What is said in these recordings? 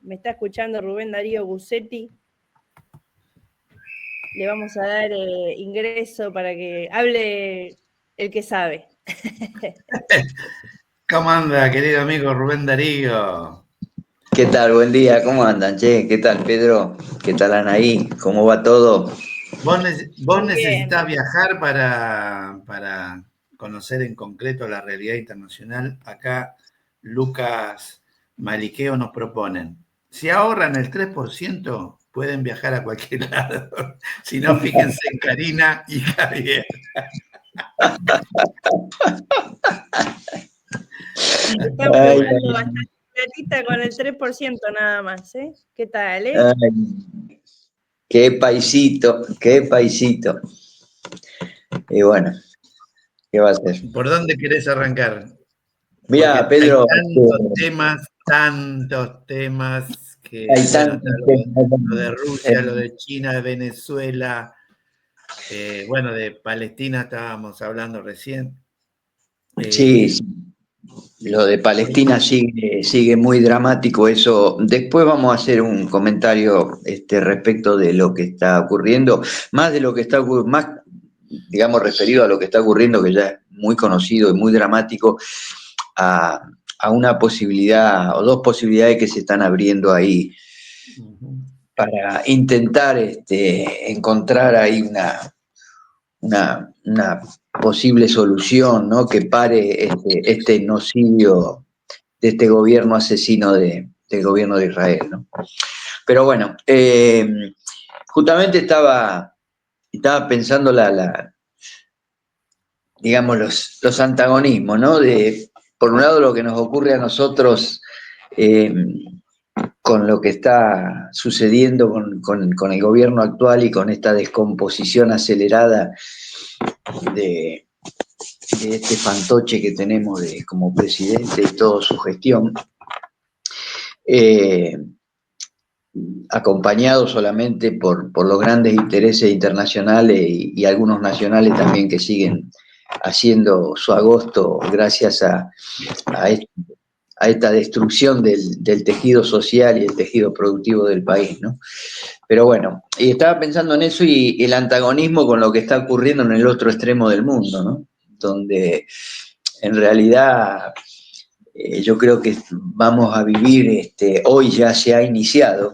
me está escuchando Rubén Darío Busetti, le vamos a dar ingreso para que hable el que sabe. ¿Cómo anda, querido amigo Rubén Darío? ¿Qué tal? Buen día, ¿cómo andan, che? ¿Qué tal, Pedro? ¿Qué tal, Anaí? ¿Cómo va todo? Vos necesitas viajar para conocer en concreto la realidad internacional. Acá Lucas Maliqueo nos proponen. Si ahorran el 3%, pueden viajar a cualquier lado. Si no, fíjense en Karina y Javier. Están buscando bastante platita con el 3% nada más, ¿eh? ¿Qué tal, eh? Ay, qué paisito, qué paisito. Y bueno, ¿qué va a hacer? ¿Por dónde querés arrancar? Mira, Porque hay Pedro, tantos temas que, hay bueno, tantos temas. lo de Rusia, lo de China, de Venezuela, bueno, de Palestina estábamos hablando recién. Sí, sí. Lo de Palestina sigue muy dramático eso. Después vamos a hacer un comentario respecto de lo que está ocurriendo, más de lo que está más, digamos, referido a lo que está ocurriendo, que ya es muy conocido y muy dramático, a una posibilidad o dos posibilidades que se están abriendo ahí para intentar encontrar ahí una posible solución, ¿no? Que pare este genocidio de este gobierno asesino del gobierno de Israel, ¿no? Pero bueno, justamente estaba pensando digamos, los antagonismos, ¿no? Por un lado, lo que nos ocurre a nosotros con lo que está sucediendo con el gobierno actual y con esta descomposición acelerada de este fantoche que tenemos como presidente y toda su gestión, acompañado solamente por los grandes intereses internacionales y algunos nacionales también que siguen haciendo su agosto gracias a esta destrucción del tejido social y el tejido productivo del país, ¿no? Pero bueno, y estaba pensando en eso y el antagonismo con lo que está ocurriendo en el otro extremo del mundo, ¿no? Donde en realidad yo creo que vamos a vivir, hoy ya se ha iniciado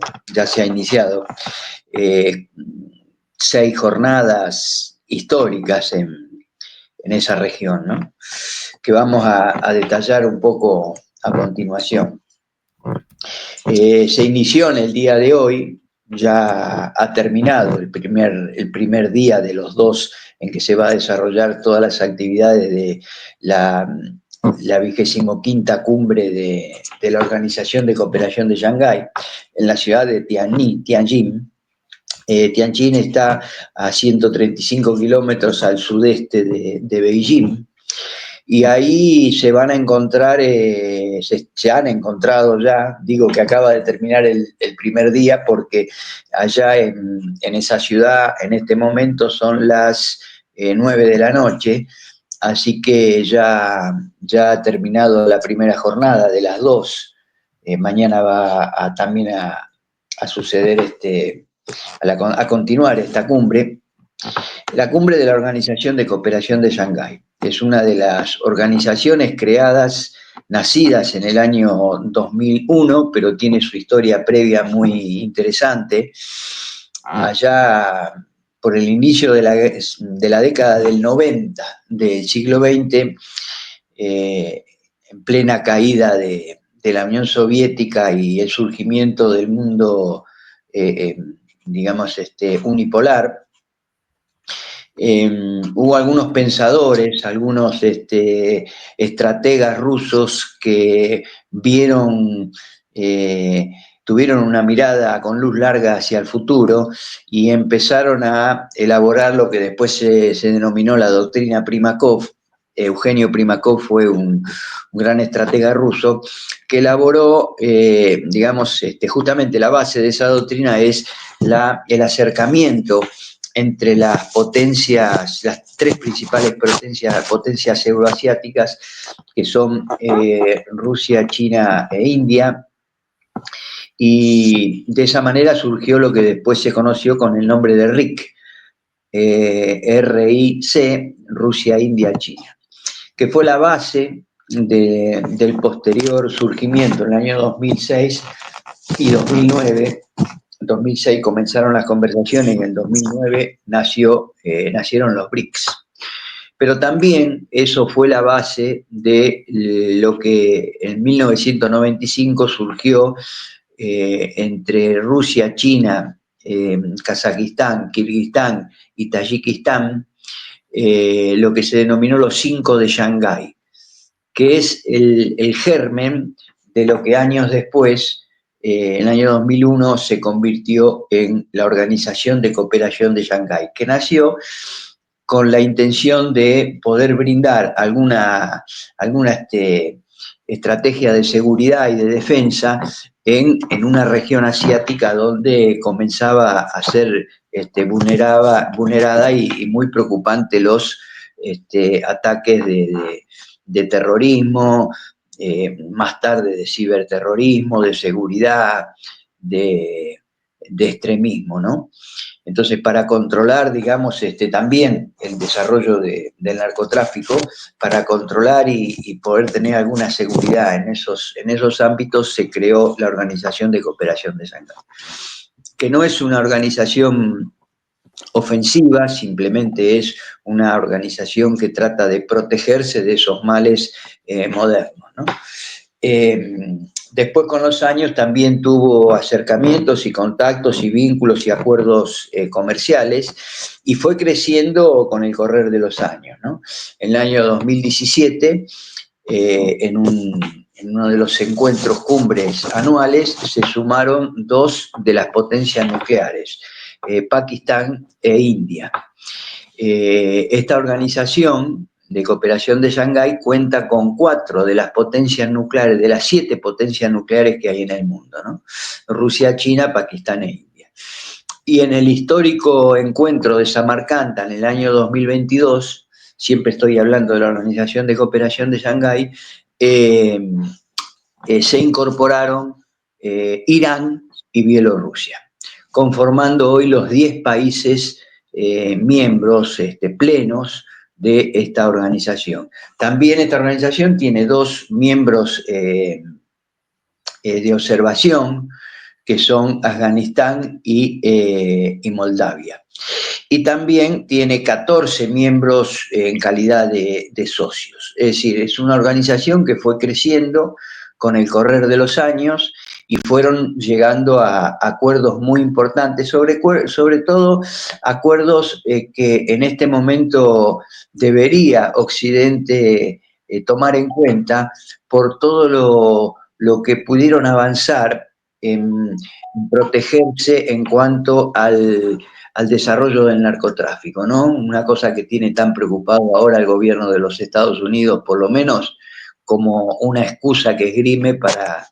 6 jornadas históricas en esa región, ¿no? Que vamos a detallar un poco a continuación. Se inició en el día de hoy, ya ha terminado el primer día de los 2 en que se va a desarrollar todas las actividades de la 25ª cumbre de la Organización de Cooperación de Shanghái en la ciudad de Tianjin. Tianjin está a 135 kilómetros al sudeste de Beijing. Y ahí se van a encontrar, se han encontrado ya, digo que acaba de terminar el primer día porque allá en esa ciudad en este momento son las 9 de la noche, así que ya ha terminado la primera jornada de las 2. Mañana va también a suceder, a continuar esta cumbre. La cumbre de la Organización de Cooperación de Shanghái es una de las organizaciones nacidas en el año 2001, pero tiene su historia previa muy interesante. Allá por el inicio de la década del 90 del siglo XX, en plena caída de la Unión Soviética y el surgimiento del mundo, digamos, unipolar, hubo algunos pensadores, algunos estrategas rusos que tuvieron una mirada con luz larga hacia el futuro y empezaron a elaborar lo que después se denominó la doctrina Primakov. Eugenio Primakov fue un gran estratega ruso que elaboró, digamos, justamente la base de esa doctrina es el acercamiento entre las potencias, las 3 principales potencias euroasiáticas, que son Rusia, China e India, y de esa manera surgió lo que después se conoció con el nombre de RIC, RIC, Rusia, India, China, que fue la base del posterior surgimiento en el año 2006 y 2009. En 2006 comenzaron las conversaciones y en el 2009 nacieron los BRICS. Pero también eso fue la base de lo que en 1995 surgió entre Rusia, China, Kazajistán, Kirguistán y Tayikistán, lo que se denominó los 5 de Shanghái, que es el germen de lo que años después, en el año 2001, se convirtió en la Organización de Cooperación de Shanghái, que nació con la intención de poder brindar alguna estrategia de seguridad y de defensa en una región asiática donde comenzaba a ser vulnerada y muy preocupante los ataques de terrorismo, más tarde de ciberterrorismo, de seguridad, de extremismo, ¿no? Entonces, para controlar, digamos, también el desarrollo del narcotráfico, para controlar y poder tener alguna seguridad en esos ámbitos, se creó la Organización de Cooperación de Shanghái, que no es una organización ofensiva, simplemente es una organización que trata de protegerse de esos males modernos, ¿no? Después, con los años, también tuvo acercamientos y contactos y vínculos y acuerdos comerciales, y fue creciendo con el correr de los años, ¿no? En el año 2017, en uno de los encuentros cumbres anuales, se sumaron 2 de las potencias nucleares, Pakistán e India. Esta organización de cooperación de Shanghái cuenta con 4 de las potencias nucleares, de las 7 potencias nucleares que hay en el mundo, ¿no? Rusia, China, Pakistán e India. Y en el histórico encuentro de Samarcanda en el año 2022, siempre estoy hablando de la Organización de Cooperación de Shanghái, se incorporaron Irán y Bielorrusia, conformando hoy los 10 países miembros plenos de esta organización. También esta organización tiene 2 miembros de observación, que son Afganistán y Moldavia. Y también tiene 14 miembros en calidad de socios. Es decir, es una organización que fue creciendo con el correr de los años y fueron llegando a acuerdos muy importantes, sobre todo acuerdos que en este momento debería Occidente tomar en cuenta por todo lo que pudieron avanzar en protegerse en cuanto al desarrollo del narcotráfico, ¿no? Una cosa que tiene tan preocupado ahora el gobierno de los Estados Unidos, por lo menos como una excusa que esgrime para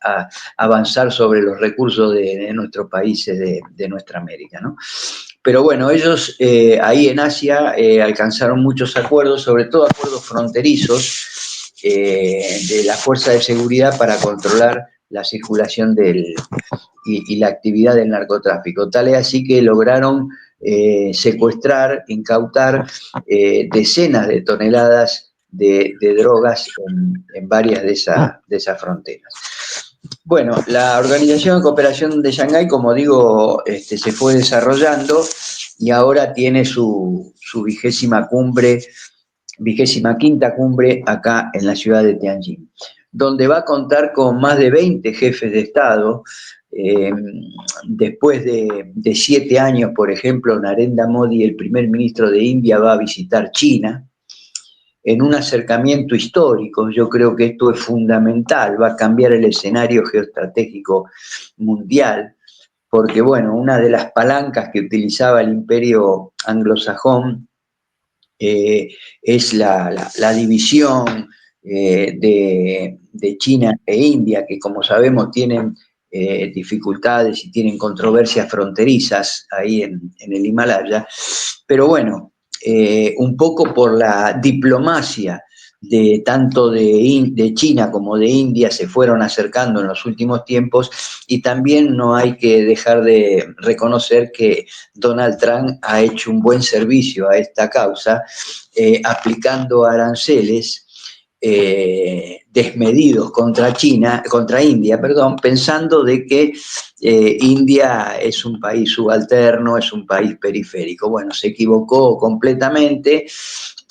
avanzar sobre los recursos de nuestros países de nuestra América, ¿no? Pero bueno, ellos ahí en Asia alcanzaron muchos acuerdos, sobre todo acuerdos fronterizos de la Fuerza de Seguridad para controlar la circulación y la actividad del narcotráfico. Tal es así que lograron secuestrar, incautar decenas de toneladas de drogas en varias de esas fronteras. Bueno, la Organización de Cooperación de Shanghái, como digo, se fue desarrollando y ahora tiene su 25ª cumbre acá en la ciudad de Tianjin, donde va a contar con más de 20 jefes de Estado. Después de 7 años, por ejemplo, Narendra Modi, el primer ministro de India, va a visitar China en un acercamiento histórico. Yo creo que esto es fundamental, va a cambiar el escenario geoestratégico mundial, porque, bueno, una de las palancas que utilizaba el imperio anglosajón es la división de China e India, que, como sabemos, tienen dificultades y tienen controversias fronterizas ahí en el Himalaya, pero bueno, un poco por la diplomacia de tanto de China como de India se fueron acercando en los últimos tiempos, y también no hay que dejar de reconocer que Donald Trump ha hecho un buen servicio a esta causa, aplicando aranceles desmedidos contra India, pensando de que India es un país subalterno, es un país periférico. Bueno, se equivocó completamente.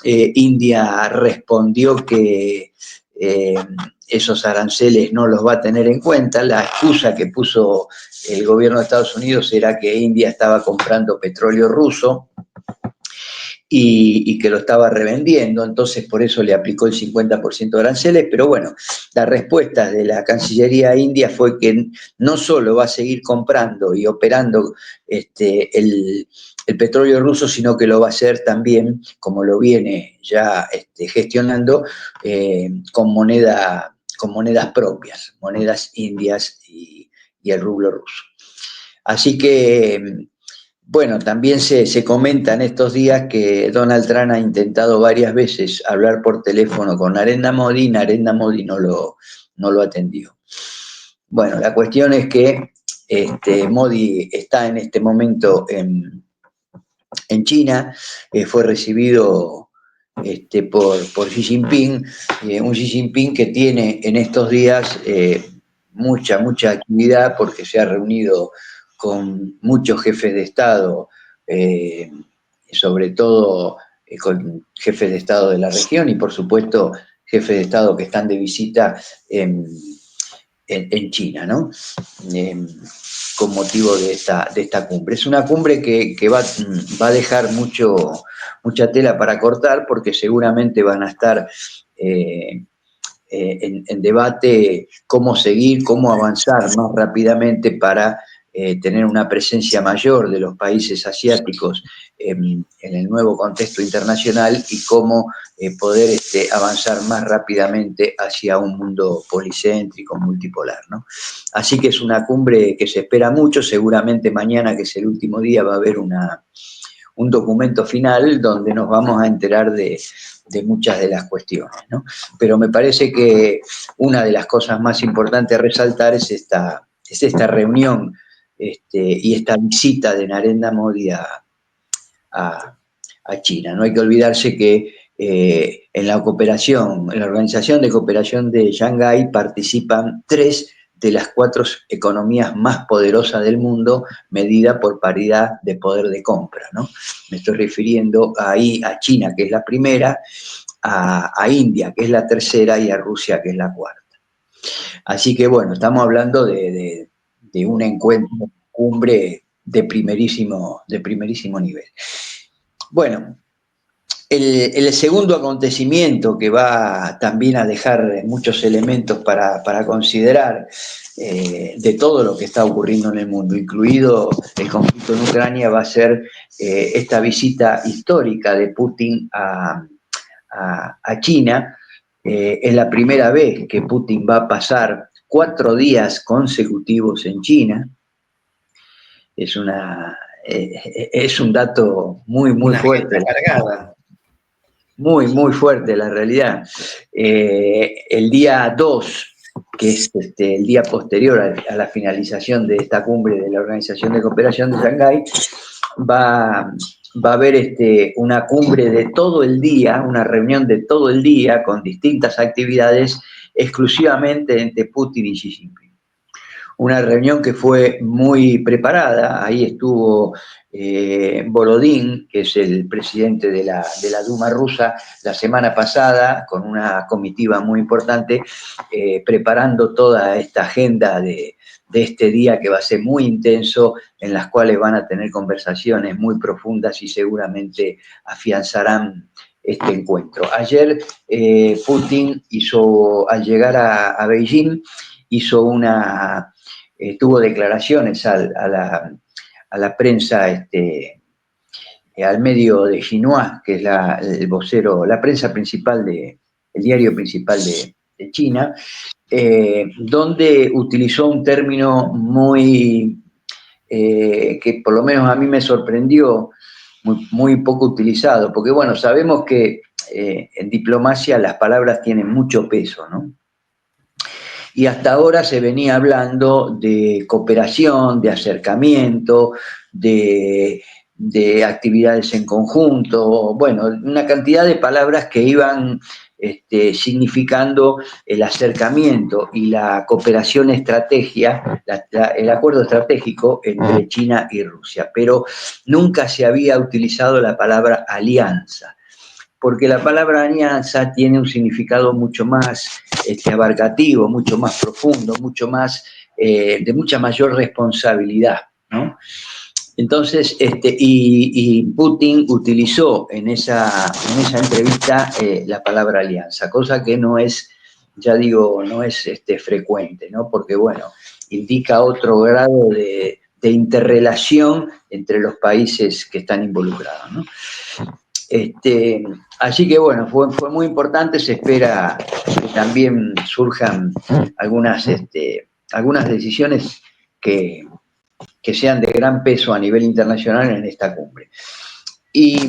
India respondió que esos aranceles no los va a tener en cuenta. La excusa que puso el gobierno de Estados Unidos era que India estaba comprando petróleo ruso y que lo estaba revendiendo, entonces por eso le aplicó el 50% de aranceles. Pero bueno, la respuesta de la Cancillería india fue que no solo va a seguir comprando y operando el petróleo ruso, sino que lo va a hacer también, como lo viene ya gestionando, con monedas propias, monedas indias y el rublo ruso. Así que, bueno, también se comenta en estos días que Donald Trump ha intentado varias veces hablar por teléfono con Narendra Modi, y Narendra Modi no lo atendió. Bueno, la cuestión es que Modi está en este momento en China, fue recibido por Xi Jinping, un Xi Jinping que tiene en estos días mucha actividad, porque se ha reunido con muchos jefes de Estado, sobre todo con jefes de Estado de la región y por supuesto jefes de Estado que están de visita en China, ¿no? Con motivo de esta cumbre. Es una cumbre que va a dejar mucha tela para cortar, porque seguramente van a estar en debate cómo seguir, cómo avanzar más rápidamente para tener una presencia mayor de los países asiáticos en el nuevo contexto internacional, y cómo poder avanzar más rápidamente hacia un mundo policéntrico, multipolar, ¿no? Así que es una cumbre que se espera mucho. Seguramente mañana, que es el último día, va a haber un documento final donde nos vamos a enterar de muchas de las cuestiones, ¿no? Pero me parece que una de las cosas más importantes a resaltar es esta reunión y esta visita de Narendra Modi a China. No hay que olvidarse que en la Organización de Cooperación de Shanghái participan 3 de las 4 economías más poderosas del mundo, medida por paridad de poder de compra, ¿no? Me estoy refiriendo ahí a China, que es la primera, a India, que es la tercera, y a Rusia, que es la cuarta. Así que, bueno, estamos hablando de un encuentro, cumbre de primerísimo nivel. Bueno, el segundo acontecimiento, que va también a dejar muchos elementos para considerar de todo lo que está ocurriendo en el mundo, incluido el conflicto en Ucrania, va a ser esta visita histórica de Putin a China. Es la primera vez que Putin va a pasar 4 días consecutivos en China. Es un dato muy fuerte. Cargada. Muy fuerte, la realidad. El día 2, que es el día posterior a la finalización de esta cumbre de la Organización de Cooperación de Shanghái, va a haber una cumbre de todo el día, una reunión de todo el día con distintas actividades exclusivamente entre Putin y Xi Jinping. Una reunión que fue muy preparada. Ahí estuvo Volodín, que es el presidente de la Duma rusa, la semana pasada, con una comitiva muy importante, preparando toda esta agenda de este día, que va a ser muy intenso, en las cuales van a tener conversaciones muy profundas y seguramente afianzarán este encuentro. Ayer Putin al llegar a Beijing, tuvo declaraciones a la prensa, al medio de Xinhua, que es el vocero, la prensa principal el diario principal de China, donde utilizó un término que por lo menos a mí me sorprendió, muy poco utilizado, porque bueno, sabemos que en diplomacia las palabras tienen mucho peso, ¿no? Y hasta ahora se venía hablando de cooperación, de acercamiento, de actividades en conjunto, bueno, una cantidad de palabras que iban significando el acercamiento y la cooperación estrategia, el acuerdo estratégico entre China y Rusia, pero nunca se había utilizado la palabra alianza, porque la palabra alianza tiene un significado mucho más abarcativo, mucho más profundo, mucho más, de mucha mayor responsabilidad, ¿no? Entonces, y Putin utilizó en esa entrevista la palabra alianza, cosa que no es, ya digo, no es frecuente, ¿no? Porque, bueno, indica otro grado de interrelación entre los países que están involucrados, ¿no? Así que, bueno, fue muy importante, se espera que también surjan algunas decisiones que sean de gran peso a nivel internacional en esta cumbre. Y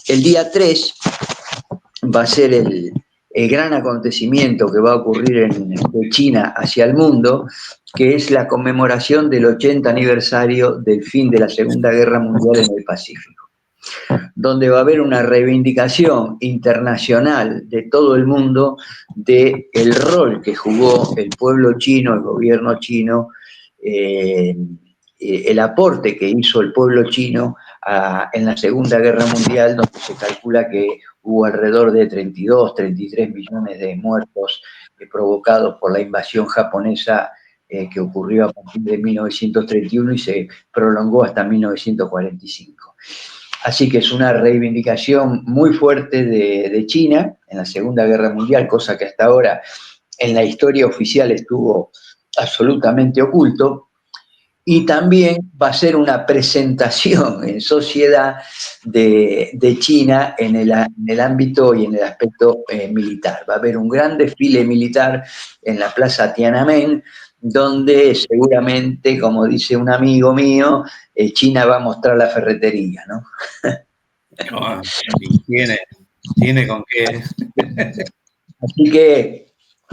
el día 3 va a ser el gran acontecimiento que va a ocurrir de China hacia el mundo, que es la conmemoración del 80 aniversario del fin de la Segunda Guerra Mundial en el Pacífico, donde va a haber una reivindicación internacional de todo el mundo del rol que jugó el pueblo chino, el gobierno chino, el aporte que hizo el pueblo chino en la Segunda Guerra Mundial, donde se calcula que hubo alrededor de 32, 33 millones de muertos provocados por la invasión japonesa que ocurrió a partir de 1931 y se prolongó hasta 1945. Así que es una reivindicación muy fuerte de China en la Segunda Guerra Mundial, cosa que hasta ahora en la historia oficial estuvo absolutamente oculto. Y también va a ser una presentación en sociedad de China en el ámbito y en el aspecto militar. Va a haber un gran desfile militar en la Plaza Tiananmen, donde seguramente, como dice un amigo mío, China va a mostrar la ferretería, ¿no? Tiene con qué. Así que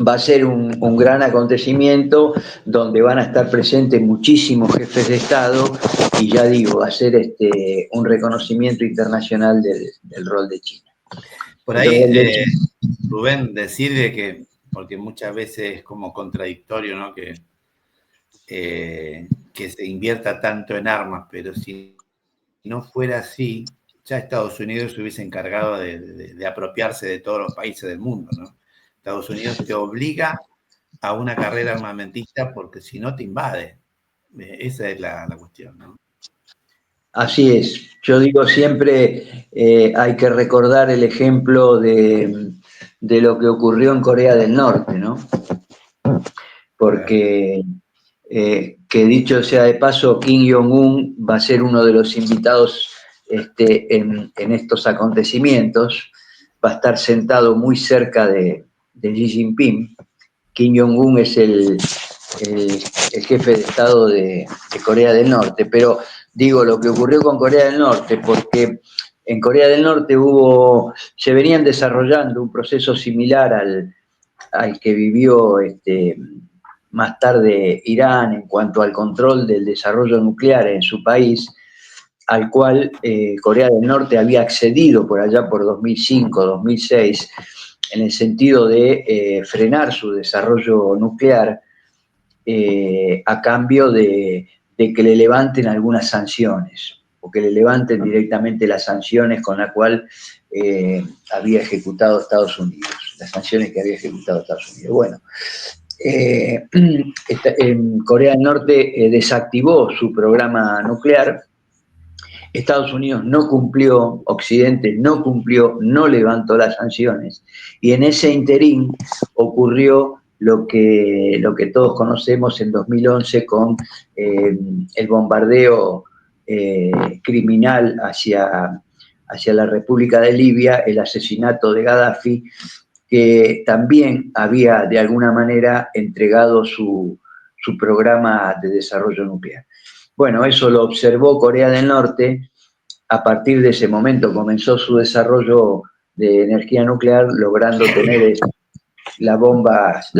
va a ser un gran acontecimiento donde van a estar presentes muchísimos jefes de Estado y ya digo, va a ser un reconocimiento internacional del rol de China. Por ahí, Rubén, decirle que, porque muchas veces es como contradictorio, ¿no? Que se invierta tanto en armas, pero si no fuera así, ya Estados Unidos se hubiese encargado de apropiarse de todos los países del mundo, ¿no? Estados Unidos te obliga a una carrera armamentista porque si no te invade. Esa es la cuestión, ¿no? Así es. Yo digo siempre, hay que recordar el ejemplo de lo que ocurrió en Corea del Norte, ¿no? Porque, que dicho sea de paso, Kim Jong-un va a ser uno de los invitados en estos acontecimientos, va a estar sentado muy cerca de Xi Jinping. Kim Jong-un es el jefe de Estado de Corea del Norte, pero digo lo que ocurrió con Corea del Norte, porque en Corea del Norte se venían desarrollando un proceso similar al que vivió más tarde Irán en cuanto al control del desarrollo nuclear en su país, al cual Corea del Norte había accedido por allá por 2005, 2006, en el sentido de frenar su desarrollo nuclear a cambio de que le levanten algunas sanciones, o que le levanten directamente las sanciones con la cual había ejecutado Estados Unidos, las sanciones que había ejecutado Estados Unidos. Bueno, en Corea del Norte desactivó su programa nuclear. Estados Unidos no cumplió, Occidente no cumplió, no levantó las sanciones. Y en ese interín ocurrió lo que todos conocemos en 2011 con el bombardeo criminal hacia la República de Libia, el asesinato de Gaddafi, que también había de alguna manera entregado su programa de desarrollo nuclear. Bueno, eso lo observó Corea del Norte. A partir de ese momento comenzó su desarrollo de energía nuclear, logrando tener las bombas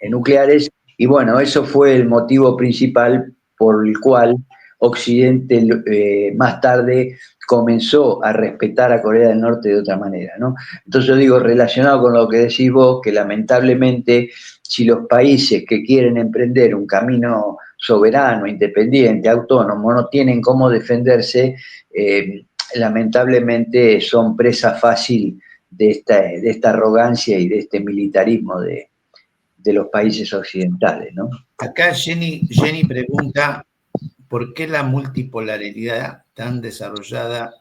nucleares. Y bueno, eso fue el motivo principal por el cual Occidente más tarde comenzó a respetar a Corea del Norte de otra manera, ¿no? Entonces yo digo, relacionado con lo que decís vos, que lamentablemente si los países que quieren emprender un camino soberano, independiente, autónomo, no tienen cómo defenderse, lamentablemente son presa fácil de esta arrogancia y de este militarismo de los países occidentales, ¿no? Acá Jenny pregunta, ¿por qué la multipolaridad tan desarrollada,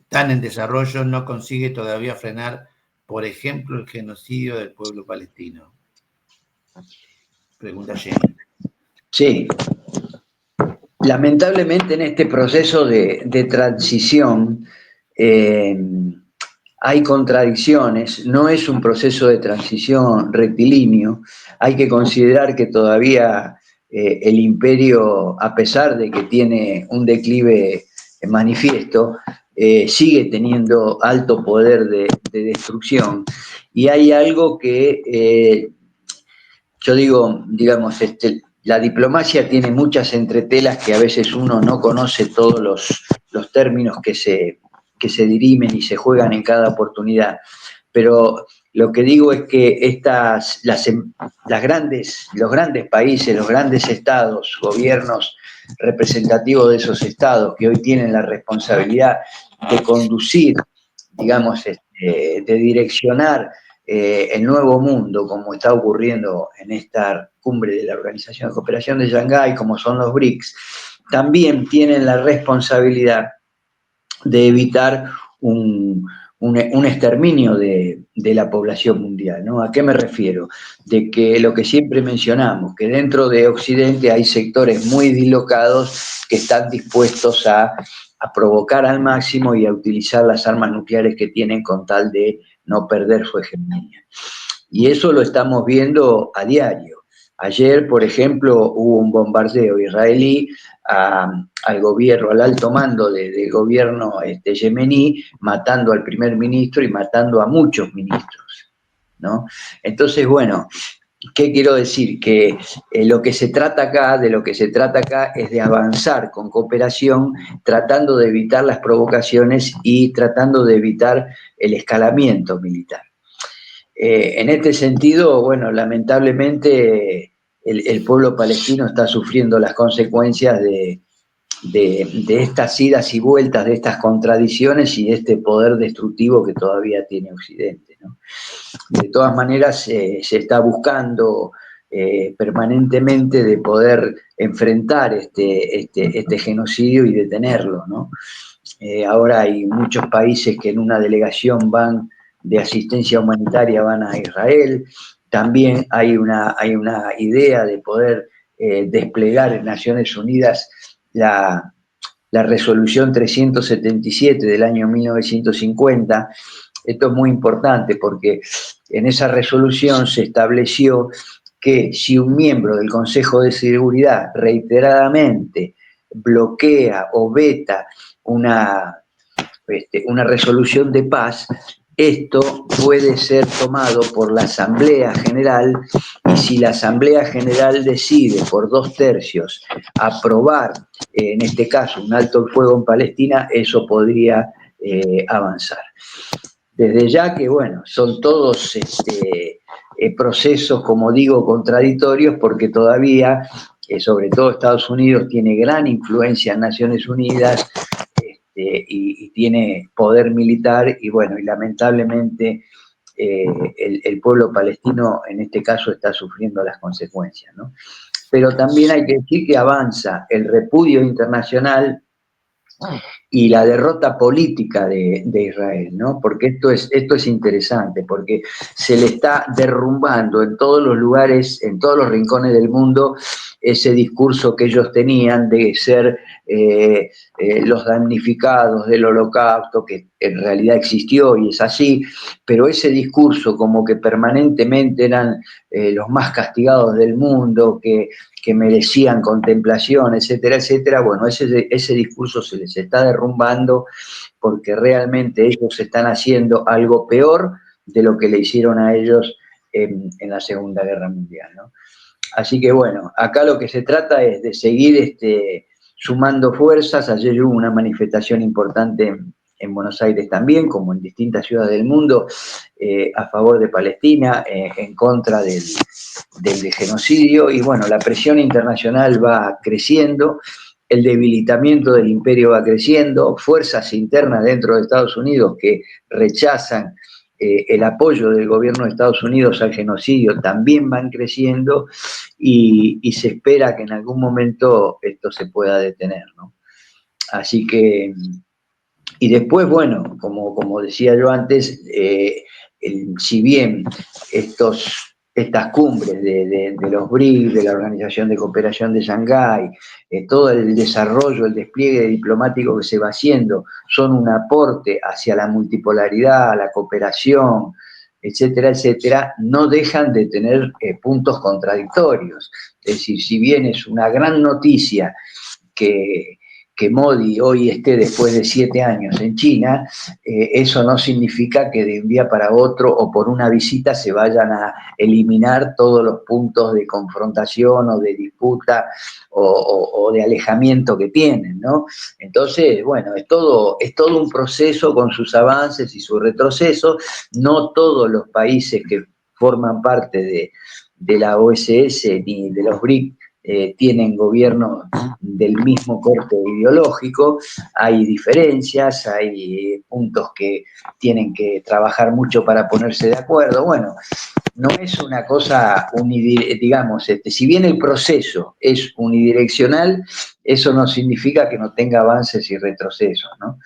tan en desarrollo, no consigue todavía frenar, por ejemplo, el genocidio del pueblo palestino? Pregunta Jenny. Sí. Lamentablemente en este proceso de transición hay contradicciones, no es un proceso de transición rectilíneo, hay que considerar que todavía el imperio, a pesar de que tiene un declive manifiesto, sigue teniendo alto poder de destrucción, y hay algo que yo digo, digamos, la diplomacia tiene muchas entretelas que a veces uno no conoce todos los términos que se dirimen y se juegan en cada oportunidad. Pero lo que digo es que los grandes países, los grandes estados, gobiernos representativos de esos estados que hoy tienen la responsabilidad de conducir, digamos, de direccionar el nuevo mundo, como está ocurriendo en esta cumbre de la Organización de Cooperación de Shanghái, como son los BRICS, también tienen la responsabilidad de evitar un exterminio de la población mundial, ¿no? ¿A qué me refiero? De que lo que siempre mencionamos, que dentro de Occidente hay sectores muy dislocados que están dispuestos a provocar al máximo y a utilizar las armas nucleares que tienen con tal de no perder su hegemonía. Y eso lo estamos viendo a diario. Ayer, por ejemplo, hubo un bombardeo israelí al gobierno, al alto mando del gobierno yemení, matando al primer ministro y matando a muchos ministros, ¿no? Entonces, bueno, ¿qué quiero decir? Que de lo que se trata acá es de avanzar con cooperación, tratando de evitar las provocaciones y tratando de evitar el escalamiento militar. En este sentido, bueno, lamentablemente el pueblo palestino está sufriendo las consecuencias de estas idas y vueltas, de estas contradicciones y de este poder destructivo que todavía tiene Occidente, ¿no? De todas maneras, se está buscando permanentemente de poder enfrentar este genocidio y detenerlo, ¿no? Ahora hay muchos países que en una delegación de asistencia humanitaria van a Israel. También hay una idea de poder desplegar en Naciones Unidas la resolución 377 del año 1950. Esto es muy importante porque en esa resolución se estableció que si un miembro del Consejo de Seguridad reiteradamente bloquea o veta una resolución de paz, esto puede ser tomado por la Asamblea General, y si la Asamblea General decide por 2/3 aprobar, en este caso, un alto el fuego en Palestina, eso podría avanzar. Desde ya que, bueno, son todos procesos, como digo, contradictorios, porque todavía, sobre todo Estados Unidos, tiene gran influencia en Naciones Unidas, y tiene poder militar, y bueno, y lamentablemente el pueblo palestino en este caso está sufriendo las consecuencias, ¿no? Pero también hay que decir que avanza el repudio internacional y la derrota política de Israel, ¿no? Porque esto es interesante, porque se le está derrumbando en todos los lugares, en todos los rincones del mundo, ese discurso que ellos tenían de ser los damnificados del Holocausto, que en realidad existió y es así, pero ese discurso como que permanentemente eran los más castigados del mundo, que merecían contemplación, etcétera, etcétera, bueno, ese discurso se les está derrumbando porque realmente ellos están haciendo algo peor de lo que le hicieron a ellos en la Segunda Guerra Mundial, ¿no? Así que bueno, acá lo que se trata es de seguir sumando fuerzas. Ayer hubo una manifestación importante en Buenos Aires también, como en distintas ciudades del mundo, a favor de Palestina, en contra del genocidio, y bueno, la presión internacional va creciendo, el debilitamiento del imperio va creciendo, fuerzas internas dentro de Estados Unidos que rechazan el apoyo del gobierno de Estados Unidos al genocidio también van creciendo, y se espera que en algún momento esto se pueda detener, ¿no? Así que, y después, bueno, como decía yo antes, si bien estas cumbres de los BRICS, de la Organización de Cooperación de Shanghái, todo el desarrollo, el despliegue diplomático que se va haciendo, son un aporte hacia la multipolaridad, la cooperación, etcétera, etcétera, no dejan de tener puntos contradictorios. Es decir, si bien es una gran noticia que Modi hoy esté después de 7 años en China, eso no significa que de un día para otro o por una visita se vayan a eliminar todos los puntos de confrontación o de disputa o de alejamiento que tienen, ¿no? Entonces, bueno, es todo un proceso con sus avances y sus retrocesos. No todos los países que forman parte de la OSS ni de los BRICS tienen gobiernos del mismo corte ideológico, hay diferencias, hay puntos que tienen que trabajar mucho para ponerse de acuerdo. Bueno, no es una cosa digamos, si bien el proceso es unidireccional, eso no significa que no tenga avances y retrocesos, ¿no?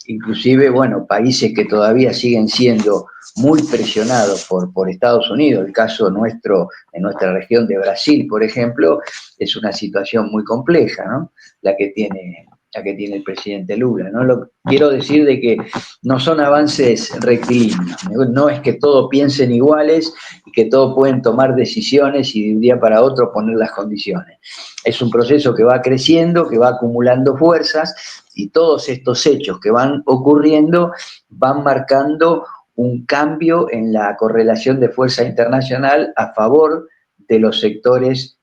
Inclusive, bueno, países que todavía siguen siendo muy presionados por Estados Unidos, el caso nuestro, en nuestra región de Brasil, por ejemplo, es una situación muy compleja, ¿no? La que tiene el presidente Lula, ¿no? Quiero decir de que no son avances rectilíneos, no es que todos piensen iguales y que todos pueden tomar decisiones y de un día para otro poner las condiciones. Es un proceso que va creciendo, que va acumulando fuerzas, y todos estos hechos que van ocurriendo van marcando un cambio en la correlación de fuerza internacional a favor de los sectores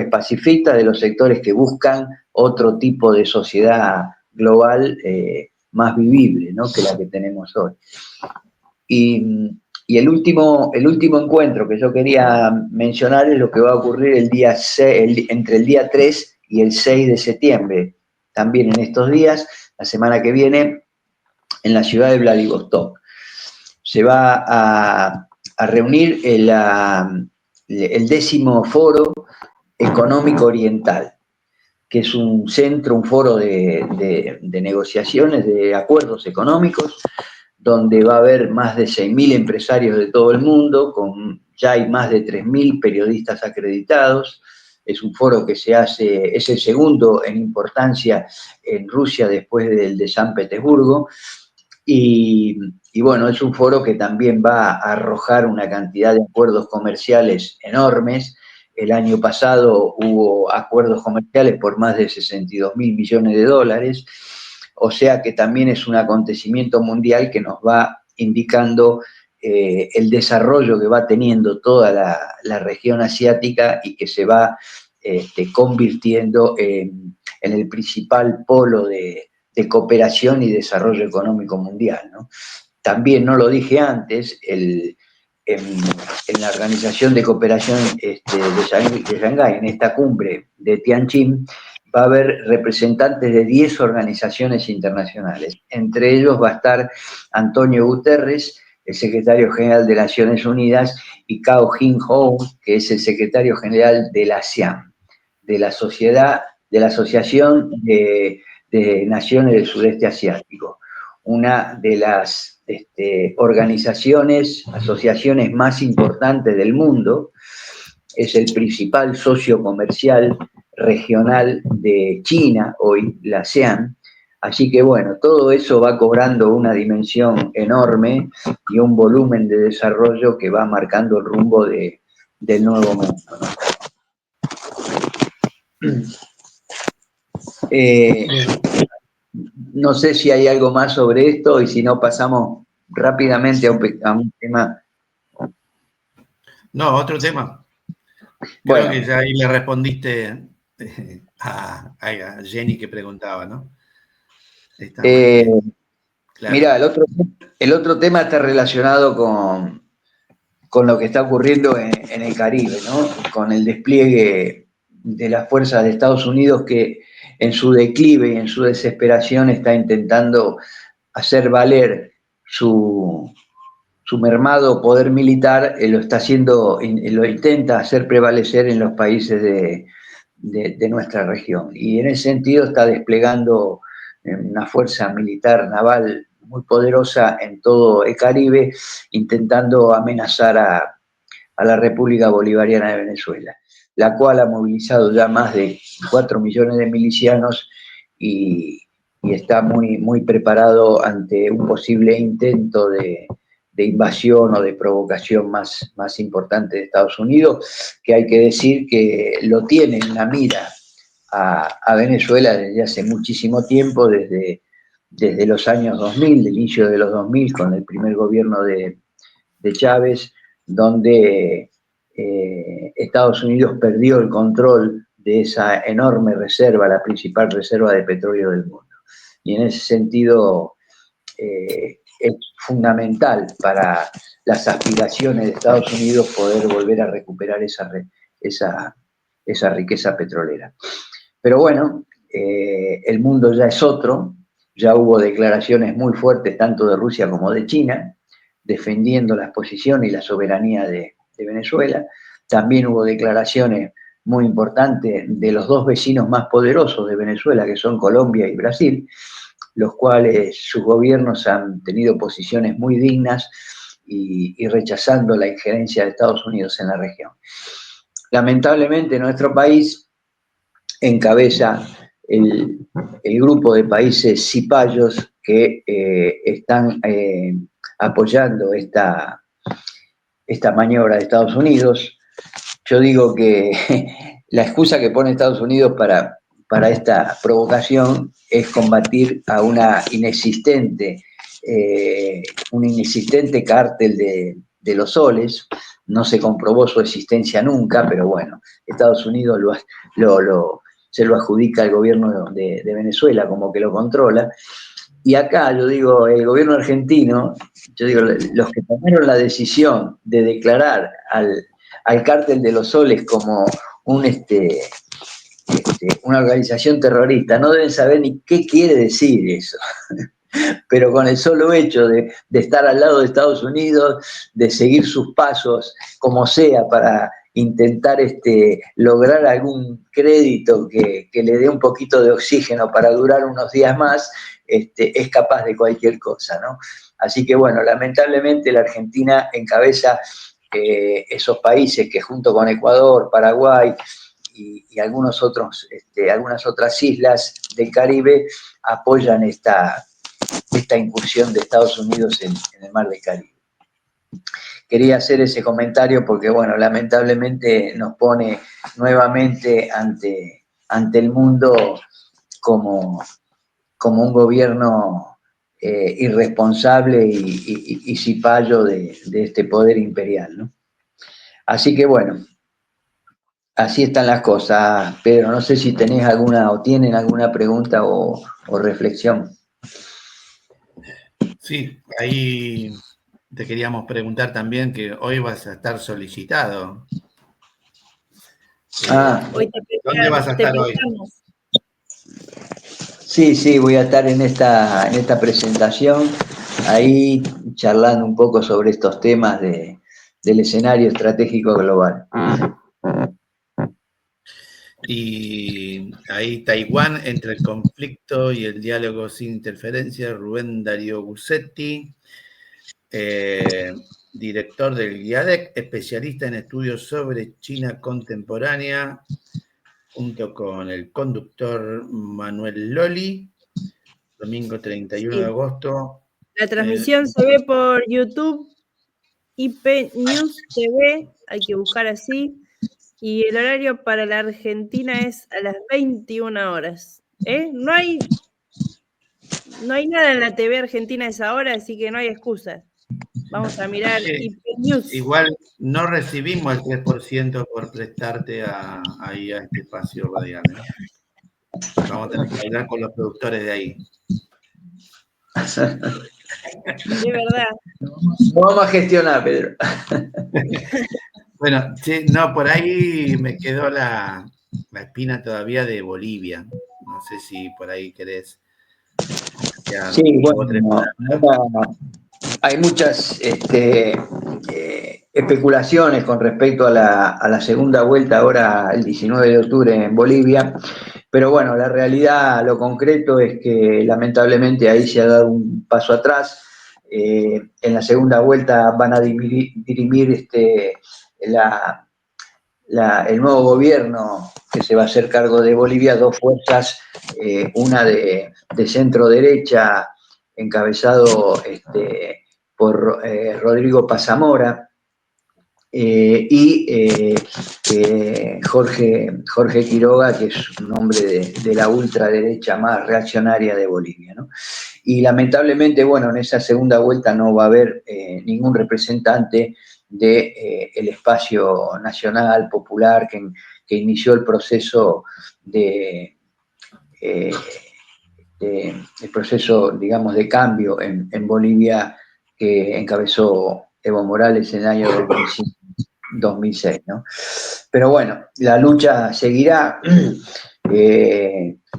pacifistas, de los sectores que buscan otro tipo de sociedad global más vivible, ¿no?, que la que tenemos hoy. Y el último encuentro que yo quería mencionar es lo que va a ocurrir entre el día 3 y el 6 de septiembre, también en estos días, la semana que viene, en la ciudad de Vladivostok. Se va a reunir el 10º Foro Económico Oriental, que es un foro de negociaciones, de acuerdos económicos, donde va a haber más de 6.000 empresarios de todo el mundo, ya hay más de 3.000 periodistas acreditados. Es un foro que es el segundo en importancia en Rusia después del de San Petersburgo, y bueno, es un foro que también va a arrojar una cantidad de acuerdos comerciales enormes. El año pasado hubo acuerdos comerciales por más de 62.000 millones de dólares, o sea que también es un acontecimiento mundial que nos va indicando el desarrollo que va teniendo toda la región asiática y que se va convirtiendo en el principal polo de cooperación y desarrollo económico mundial, ¿no? También, no lo dije antes, en la Organización de Cooperación de Shanghái, en esta cumbre de Tianjin, va a haber representantes de 10 organizaciones internacionales. Entre ellos va a estar Antonio Guterres, el secretario general de Naciones Unidas, y Cao Jin-ho, que es el secretario general de la ASEAN, de la Asociación de Naciones del Sudeste Asiático. una de las asociaciones más importantes del mundo, es el principal socio comercial regional de China, hoy la ASEAN. Así que bueno, todo eso va cobrando una dimensión enorme y un volumen de desarrollo que va marcando el rumbo del nuevo mundo, ¿no? No sé si hay algo más sobre esto y si no pasamos rápidamente a un tema. No, otro tema. Creo que ya ahí le respondiste a Jenny que preguntaba, ¿no? Claro. Mira, el otro tema está relacionado con lo que está ocurriendo en el Caribe, ¿no? Con el despliegue de las fuerzas de Estados Unidos que en su declive y en su desesperación está intentando hacer valer su mermado poder militar, lo está haciendo, lo intenta hacer prevalecer en los países de nuestra región. Y en ese sentido está desplegando una fuerza militar naval muy poderosa en todo el Caribe, intentando amenazar a la República Bolivariana de Venezuela, la cual ha movilizado ya más de 4 millones de milicianos y está muy, muy preparado ante un posible intento de invasión o de provocación más importante de Estados Unidos, que hay que decir que lo tiene en la mira a Venezuela desde hace muchísimo tiempo, desde los años 2000, del inicio de los 2000, con el primer gobierno de Chávez, donde Estados Unidos perdió el control de esa enorme reserva, la principal reserva de petróleo del mundo. Y en ese sentido es fundamental para las aspiraciones de Estados Unidos poder volver a recuperar esa riqueza petrolera. Pero bueno, el mundo ya es otro, ya hubo declaraciones muy fuertes tanto de Rusia como de China, defendiendo las posiciones y la soberanía de Venezuela. También hubo declaraciones muy importantes de los dos vecinos más poderosos de Venezuela, que son Colombia y Brasil, los cuales sus gobiernos han tenido posiciones muy dignas y rechazando la injerencia de Estados Unidos en la región. Lamentablemente nuestro país encabeza el grupo de países cipayos que están apoyando esta maniobra de Estados Unidos. Yo digo que la excusa que pone Estados Unidos para esta provocación es combatir a un inexistente cártel de los soles. No se comprobó su existencia nunca, pero bueno, Estados Unidos se lo adjudica al gobierno de Venezuela como que lo controla. Y acá, yo digo, el gobierno argentino, yo digo, los que tomaron la decisión de declarar al cártel de los soles como una organización terrorista, no deben saber ni qué quiere decir eso. Pero con el solo hecho de estar al lado de Estados Unidos, de seguir sus pasos como sea para intentar lograr algún crédito que le dé un poquito de oxígeno para durar unos días más, es capaz de cualquier cosa, ¿no? Así que bueno, lamentablemente la Argentina encabeza esos países que junto con Ecuador, Paraguay y algunas otras islas del Caribe apoyan esta incursión de Estados Unidos en el Mar del Caribe. Quería hacer ese comentario porque, bueno, lamentablemente nos pone nuevamente ante el mundo como un gobierno irresponsable y cipayo de este poder imperial, ¿no? Así que, bueno, así están las cosas. Pedro, no sé si tenés tienen alguna pregunta o reflexión. Sí, ahí te queríamos preguntar también que hoy vas a estar solicitado. ¿Dónde vas a estar hoy? Sí, voy a estar en esta presentación, ahí charlando un poco sobre estos temas del escenario estratégico global. Y ahí Taiwán, entre el conflicto y el diálogo sin interferencia, Rubén Darío Gussetti, director del GIADEC, especialista en estudios sobre China contemporánea, junto con el conductor Manuel Loli, domingo 31 de agosto. La transmisión se ve por YouTube, IP News TV, hay que buscar así. Y el horario para la Argentina es a las 21 horas. No hay nada en la TV argentina a esa hora, así que no hay excusa. Vamos a mirar IP News. Igual no recibimos el 3% por prestarte ahí a este espacio radial. Vamos a tener que hablar con los productores de ahí. De verdad. Lo vamos a gestionar, Pedro. Bueno, sí, no, por ahí me quedó la espina todavía de Bolivia. No sé si por ahí querés. Sí, bueno, hay muchas especulaciones con respecto a la segunda vuelta ahora el 19 de octubre en Bolivia, pero bueno, la realidad, lo concreto es que lamentablemente ahí se ha dado un paso atrás. En la segunda vuelta van a dirimir el nuevo gobierno que se va a hacer cargo de Bolivia, dos fuerzas, una de centro derecha, encabezado por Rodrigo Pazamora, y Jorge Quiroga, que es un hombre de la ultraderecha más reaccionaria de Bolivia, ¿no? Y lamentablemente, bueno, en esa segunda vuelta no va a haber ningún representante del espacio nacional, popular, que inició el proceso el proceso, digamos, de cambio en Bolivia que encabezó Evo Morales en el año 2006, ¿no? Pero bueno, la lucha seguirá.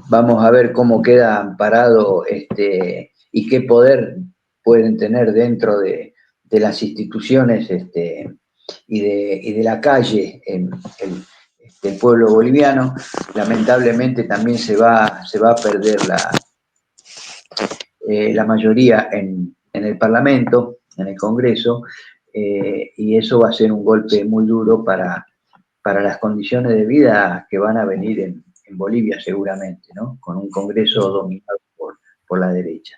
Vamos a ver cómo queda amparado y qué poder pueden tener dentro de las instituciones y de la calle el pueblo boliviano. Lamentablemente también se va a perder la mayoría en el Parlamento, en el Congreso, y eso va a ser un golpe muy duro para las condiciones de vida que van a venir en Bolivia seguramente, ¿no? Con un Congreso dominado por la derecha.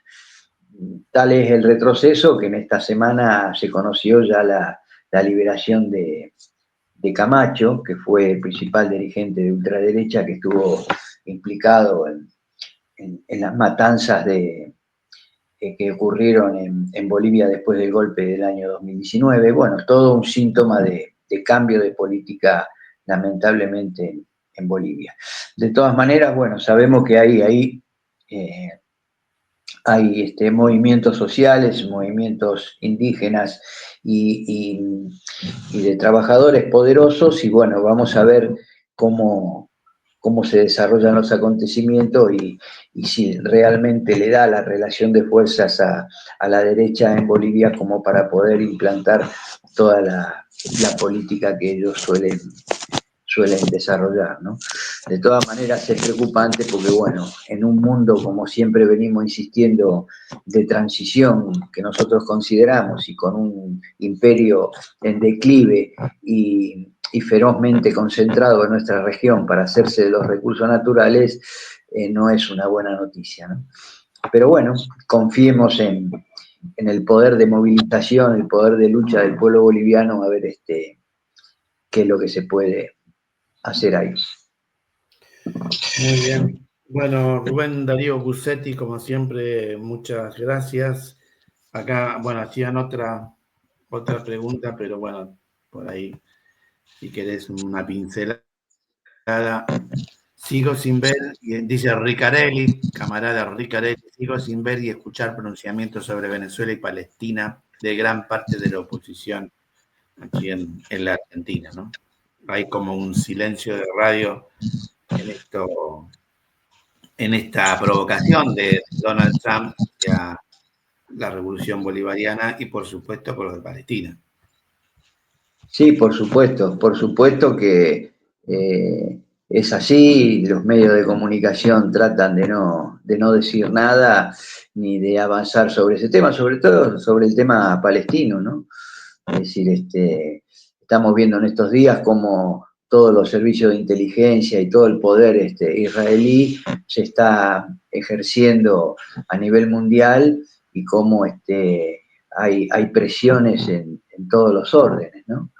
Tal es el retroceso que en esta semana se conoció ya la liberación de Camacho, que fue el principal dirigente de ultraderecha que estuvo implicado en las matanzas que ocurrieron en Bolivia después del golpe del año 2019. Bueno, todo un síntoma de cambio de política, lamentablemente, en Bolivia. De todas maneras, bueno, sabemos que hay movimientos sociales, movimientos indígenas y de trabajadores poderosos, y bueno, vamos a ver cómo se desarrollan los acontecimientos y si realmente le da la relación de fuerzas a la derecha en Bolivia como para poder implantar toda la política que ellos suelen desarrollar, ¿no? De todas maneras es preocupante porque, bueno, en un mundo, como siempre venimos insistiendo, de transición que nosotros consideramos y con un imperio en declive y ferozmente concentrado en nuestra región para hacerse de los recursos naturales, no es una buena noticia, ¿no? Pero bueno, confiemos en el poder de movilización, el poder de lucha del pueblo boliviano, a ver qué es lo que se puede hacer ahí. Muy bien. Bueno, Rubén Darío Gussetti, como siempre, muchas gracias. Acá, bueno, hacían otra pregunta, pero bueno, por ahí, si querés una pincelada. Sigo sin ver, dice Ricarelli, camarada Ricarelli, sigo sin ver y escuchar pronunciamientos sobre Venezuela y Palestina de gran parte de la oposición aquí en la Argentina, ¿no? Hay como un silencio de radio en esta provocación de Donald Trump hacia la revolución bolivariana y por supuesto con lo de Palestina. Sí, por supuesto que es así, los medios de comunicación tratan de no decir nada ni de avanzar sobre ese tema, sobre todo sobre el tema palestino, ¿no? Es decir, estamos viendo en estos días cómo todos los servicios de inteligencia y todo el poder israelí se está ejerciendo a nivel mundial y cómo hay presiones en todos los órdenes, ¿no?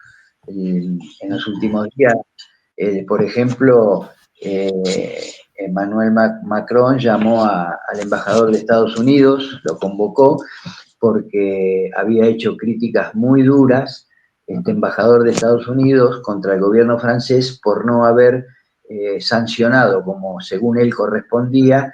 En los últimos días, por ejemplo, Emmanuel Macron llamó al embajador de Estados Unidos, lo convocó, porque había hecho críticas muy duras, este embajador de Estados Unidos, contra el gobierno francés por no haber sancionado, como según él correspondía,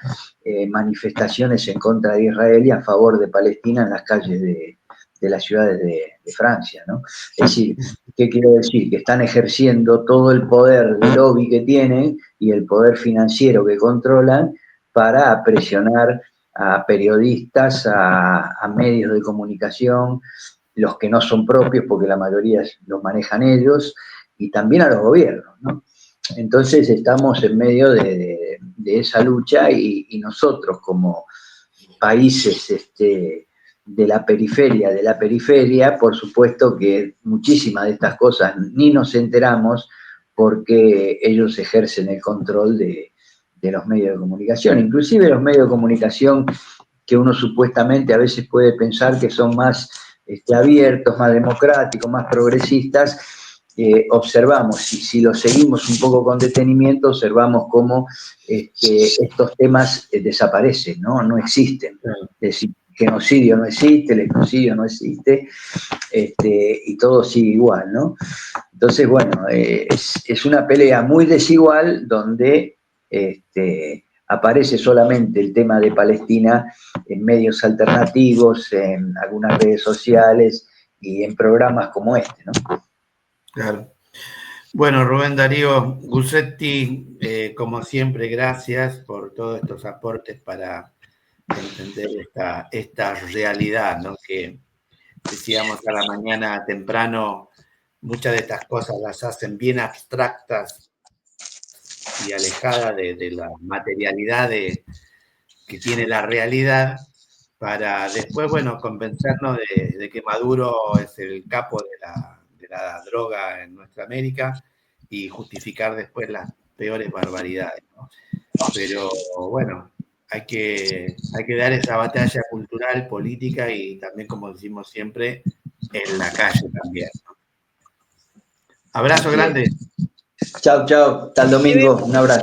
manifestaciones en contra de Israel y a favor de Palestina en las calles de las ciudades de Francia, ¿no? Es decir, ¿qué quiero decir? Que están ejerciendo todo el poder de lobby que tienen y el poder financiero que controlan para presionar a periodistas, a medios de comunicación, los que no son propios, porque la mayoría los manejan ellos, y también a los gobiernos, ¿no? Entonces estamos en medio de esa lucha y nosotros como países de la periferia, por supuesto que muchísimas de estas cosas ni nos enteramos porque ellos ejercen el control de los medios de comunicación, inclusive los medios de comunicación que uno supuestamente a veces puede pensar que son más abiertos, más democráticos, más progresistas, observamos, si lo seguimos un poco con detenimiento, observamos cómo estos temas desaparecen, ¿no? No existen. Es decir, el genocidio no existe, el etnocidio no existe, y todo sigue igual, ¿no? Entonces, bueno, es una pelea muy desigual donde aparece solamente el tema de Palestina en medios alternativos, en algunas redes sociales y en programas como este, ¿no? Claro. Bueno, Rubén Darío Gussetti, como siempre, gracias por todos estos aportes para entender esta realidad, ¿no? Que decíamos a la mañana temprano, muchas de estas cosas las hacen bien abstractas y alejadas de la materialidad que tiene la realidad, para después, bueno, convencernos de que Maduro es el capo de la droga en nuestra América y justificar después las peores barbaridades, ¿no? Pero bueno, hay que dar esa batalla cultural, política y también, como decimos siempre, en la calle también, ¿no? Abrazo grande. Chao, chao. Hasta el domingo. Un abrazo.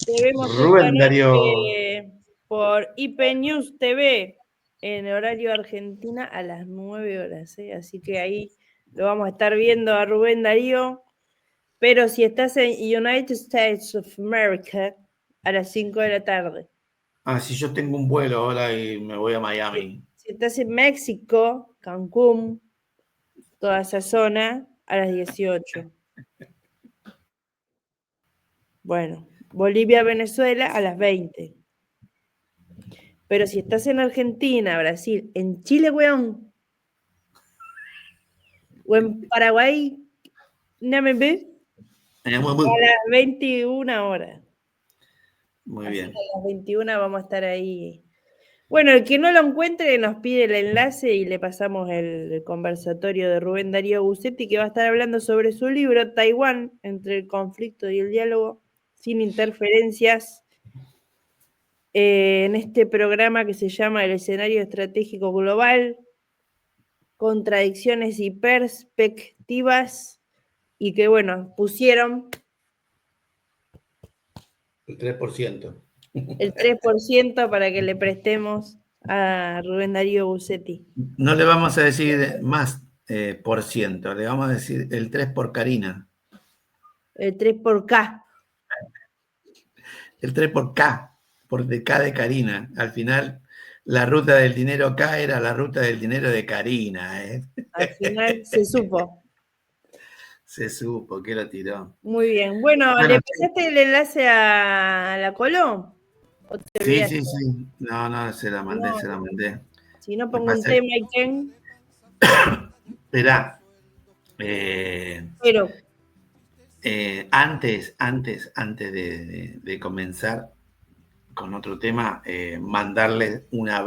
Debemos esta Rubén Darío. noche por IP News TV en horario Argentina a las 9 horas, ¿eh? Así que ahí lo vamos a estar viendo a Rubén Darío. Pero si estás en United States of America, a las 5 de la tarde. Ah, si yo tengo un vuelo ahora y me voy a Miami. Si estás en México, Cancún, toda esa zona, a las 18. Bueno, Bolivia, Venezuela, a las 20. Pero si estás en Argentina, Brasil, en Chile, weón, o en Paraguay, no me ve, a las 21 horas. Muy Así bien. que a las 21 vamos a estar ahí. Bueno, el que no lo encuentre nos pide el enlace y le pasamos el conversatorio de Rubén Darío Gussetti, que va a estar hablando sobre su libro Taiwán, entre el conflicto y el diálogo, sin interferencias, en este programa que se llama El escenario estratégico global, contradicciones y perspectivas, y que bueno, pusieron el 3%. El 3% para que le prestemos a Rubén Darío Gussetti. No le vamos a decir más por ciento, le vamos a decir el 3 por Karina. El 3 por K. El 3 por K, por de K de Karina. Al final, la ruta del dinero K era la ruta del dinero de Karina. Al final se supo. Se supo que lo tiró. Muy bien. Bueno, ¿le pasaste el enlace a la Colo? Sí. No, se la mandé. Si no pongo un tema, ¿quién? Esperá. Pero. Antes de comenzar con otro tema, mandarles un abrazo